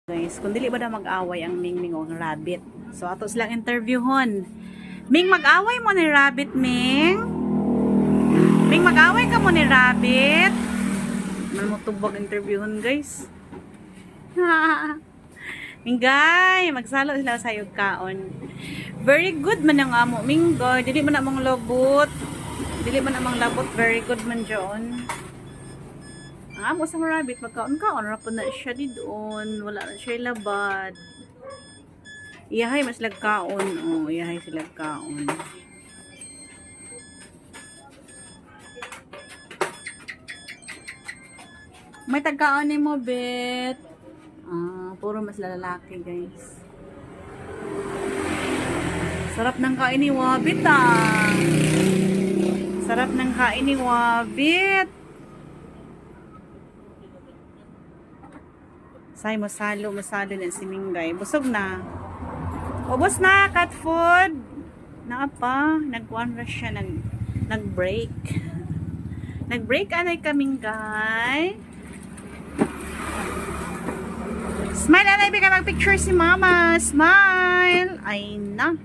Guys, kung dili ba na mag-away ang Mingming o ang Rabbit. So, ato silang interviewhon. Ming, mag-away mo ni Rabbit, Ming? Ming, mag-away ka mo ni Rabbit? Ano mo tubag interviewhon, guys? Minggay, magsalo sila sa yung kaon. Very good man ang amo, Minggay. Dili man namang labot. Dili man namang labot. Very good man dyan. Ang amo sa Rabbit, magkaon-kaon. Rapon na siya di doon. Wala na siya labad. Iyahay mas lagkaon. Oh, iyahay sila kaon. May tagkaon ni mo, Bet. Puro mas lalaki, guys. Sarap ng kain ni Wabit, Sarap ng kain ni Wabit. Say, masalo na si Minggay. Busog na. Ubos na, cat food. Pa, nag-one rush siya, nag-break. Nag-break anay ka, Minggay. Smile, anay, bigay mag-picture si Mama. Smile. Ay na.